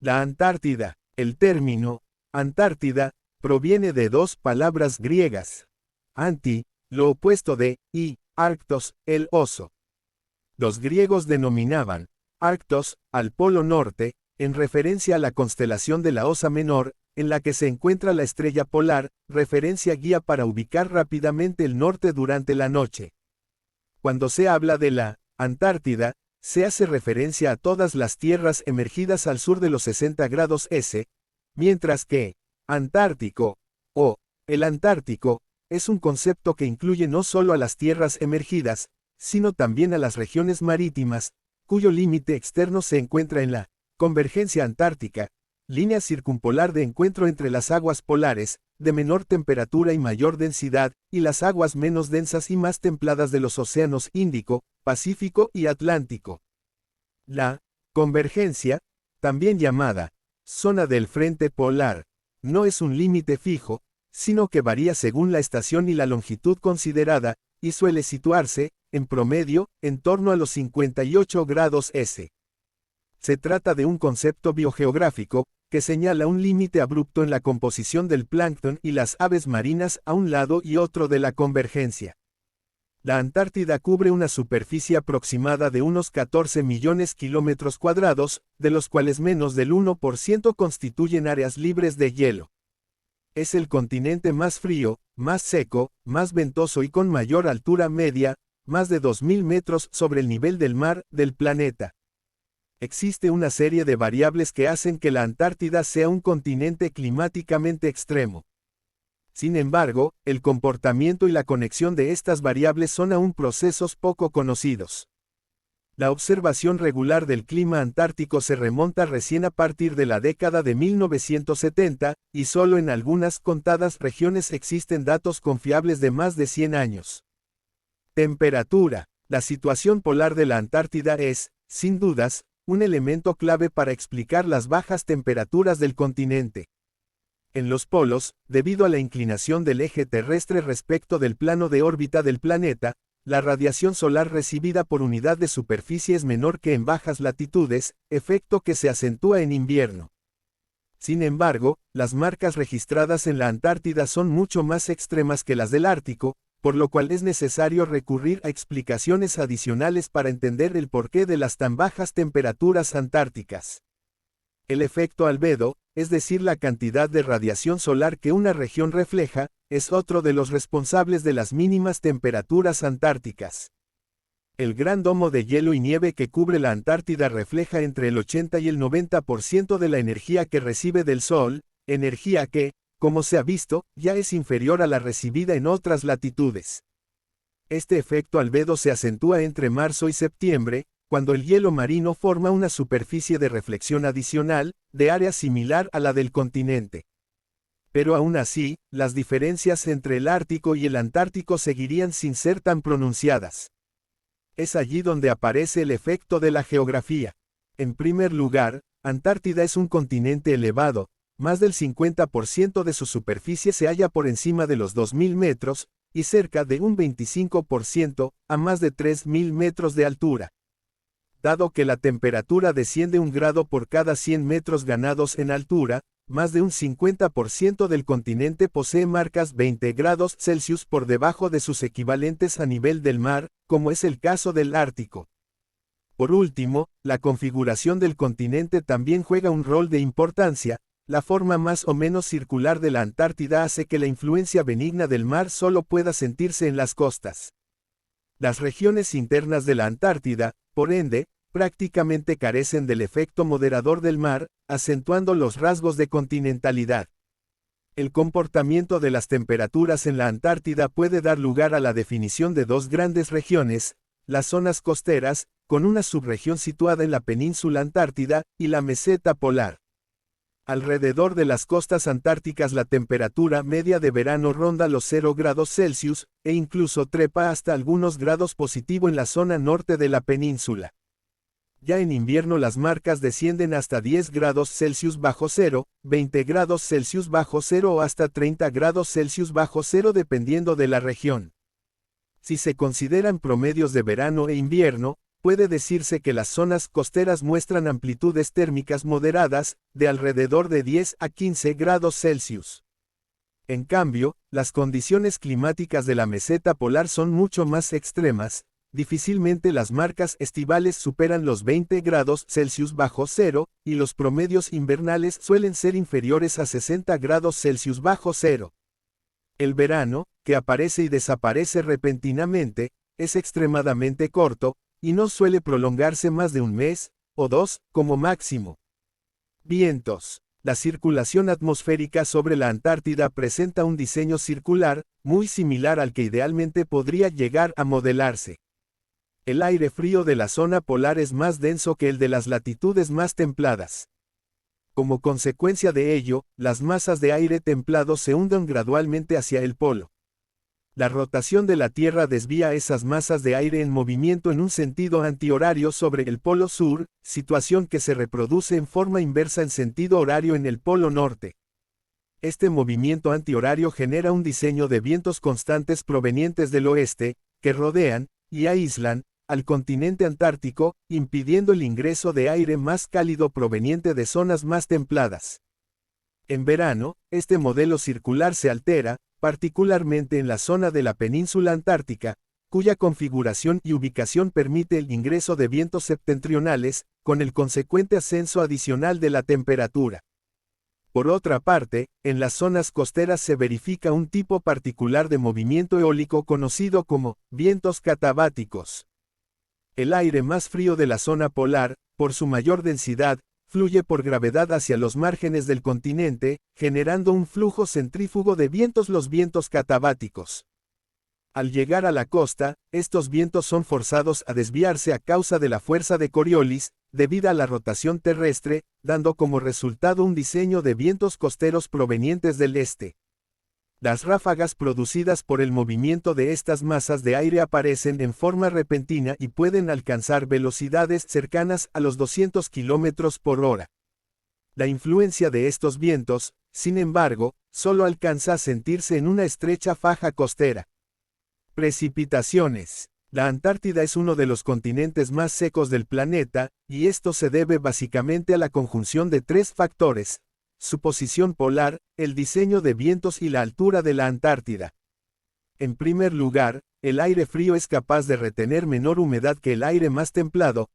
La Antártida. El término Antártida proviene de dos palabras griegas. Anti, lo opuesto de, y, Arctos, el oso. Los griegos denominaban Arctos al Polo Norte, en referencia a la constelación de la Osa Menor, en la que se encuentra la estrella polar, referencia guía para ubicar rápidamente el norte durante la noche. Cuando se habla de la Antártida, se hace referencia a todas las tierras emergidas al sur de los 60 grados S, mientras que Antártico, o el Antártico, es un concepto que incluye no solo a las tierras emergidas, sino también a las regiones marítimas, cuyo límite externo se encuentra en la convergencia antártica, línea circumpolar de encuentro entre las aguas polares, de menor temperatura y mayor densidad, y las aguas menos densas y más templadas de los océanos Índico, Pacífico y Atlántico. La convergencia, también llamada zona del frente polar, no es un límite fijo, sino que varía según la estación y la longitud considerada, y suele situarse, en promedio, en torno a los 58 grados S. Se trata de un concepto biogeográfico, que señala un límite abrupto en la composición del plancton y las aves marinas a un lado y otro de la convergencia. La Antártida cubre una superficie aproximada de unos 14 millones kilómetros cuadrados, de los cuales menos del 1% constituyen áreas libres de hielo. Es el continente más frío, más seco, más ventoso y con mayor altura media, más de 2.000 metros sobre el nivel del mar, del planeta. Existe una serie de variables que hacen que la Antártida sea un continente climáticamente extremo. Sin embargo, el comportamiento y la conexión de estas variables son aún procesos poco conocidos. La observación regular del clima antártico se remonta recién a partir de la década de 1970, y solo en algunas contadas regiones existen datos confiables de más de 100 años. Temperatura. La situación polar de la Antártida es, sin dudas, un elemento clave para explicar las bajas temperaturas del continente. En los polos, debido a la inclinación del eje terrestre respecto del plano de órbita del planeta, la radiación solar recibida por unidad de superficie es menor que en bajas latitudes, efecto que se acentúa en invierno. Sin embargo, las marcas registradas en la Antártida son mucho más extremas que las del Ártico, por lo cual es necesario recurrir a explicaciones adicionales para entender el porqué de las tan bajas temperaturas antárticas. El efecto albedo, es decir, la cantidad de radiación solar que una región refleja, es otro de los responsables de las mínimas temperaturas antárticas. El gran domo de hielo y nieve que cubre la Antártida refleja entre el 80 y el 90% de la energía que recibe del Sol, energía que, como se ha visto, ya es inferior a la recibida en otras latitudes. Este efecto albedo se acentúa entre marzo y septiembre, cuando el hielo marino forma una superficie de reflexión adicional, de área similar a la del continente. Pero aún así, las diferencias entre el Ártico y el Antártico seguirían sin ser tan pronunciadas. Es allí donde aparece el efecto de la geografía. En primer lugar, Antártida es un continente elevado, más del 50% de su superficie se halla por encima de los 2.000 metros, y cerca de un 25% a más de 3.000 metros de altura. Dado que la temperatura desciende 1 grado por cada 100 metros ganados en altura, más de un 50% del continente posee marcas 20 grados Celsius por debajo de sus equivalentes a nivel del mar, como es el caso del Ártico. Por último, la configuración del continente también juega un rol de importancia. La forma más o menos circular de la Antártida hace que la influencia benigna del mar solo pueda sentirse en las costas. Las regiones internas de la Antártida, por ende, prácticamente carecen del efecto moderador del mar, acentuando los rasgos de continentalidad. El comportamiento de las temperaturas en la Antártida puede dar lugar a la definición de dos grandes regiones, las zonas costeras, con una subregión situada en la península antártida, y la meseta polar. Alrededor de las costas antárticas la temperatura media de verano ronda los 0 grados Celsius, e incluso trepa hasta algunos grados positivo en la zona norte de la península. Ya en invierno las marcas descienden hasta 10 grados Celsius bajo cero, 20 grados Celsius bajo cero o hasta 30 grados Celsius bajo cero dependiendo de la región. Si se consideran promedios de verano e invierno, puede decirse que las zonas costeras muestran amplitudes térmicas moderadas, de alrededor de 10 a 15 grados Celsius. En cambio, las condiciones climáticas de la meseta polar son mucho más extremas. Difícilmente las marcas estivales superan los 20 grados Celsius bajo cero, y los promedios invernales suelen ser inferiores a 60 grados Celsius bajo cero. El verano, que aparece y desaparece repentinamente, es extremadamente corto, y no suele prolongarse más de un mes, o dos, como máximo. Vientos. La circulación atmosférica sobre la Antártida presenta un diseño circular, muy similar al que idealmente podría llegar a modelarse. El aire frío de la zona polar es más denso que el de las latitudes más templadas. Como consecuencia de ello, las masas de aire templado se hunden gradualmente hacia el polo. La rotación de la Tierra desvía esas masas de aire en movimiento en un sentido antihorario sobre el polo sur, situación que se reproduce en forma inversa en sentido horario en el polo norte. Este movimiento antihorario genera un diseño de vientos constantes provenientes del oeste, que rodean, y aíslan, al continente antártico, impidiendo el ingreso de aire más cálido proveniente de zonas más templadas. En verano, este modelo circular se altera, particularmente en la zona de la península antártica, cuya configuración y ubicación permite el ingreso de vientos septentrionales, con el consecuente ascenso adicional de la temperatura. Por otra parte, en las zonas costeras se verifica un tipo particular de movimiento eólico conocido como vientos catabáticos. El aire más frío de la zona polar, por su mayor densidad, fluye por gravedad hacia los márgenes del continente, generando un flujo centrífugo de vientos, los vientos catabáticos. Al llegar a la costa, estos vientos son forzados a desviarse a causa de la fuerza de Coriolis, debido a la rotación terrestre, dando como resultado un diseño de vientos costeros provenientes del este. Las ráfagas producidas por el movimiento de estas masas de aire aparecen en forma repentina y pueden alcanzar velocidades cercanas a los 200 km por hora. La influencia de estos vientos, sin embargo, solo alcanza a sentirse en una estrecha faja costera. Precipitaciones. La Antártida es uno de los continentes más secos del planeta, y esto se debe básicamente a la conjunción de tres factores: su posición polar, el diseño de vientos y la altura de la Antártida. En primer lugar, el aire frío es capaz de retener menor humedad que el aire más templado,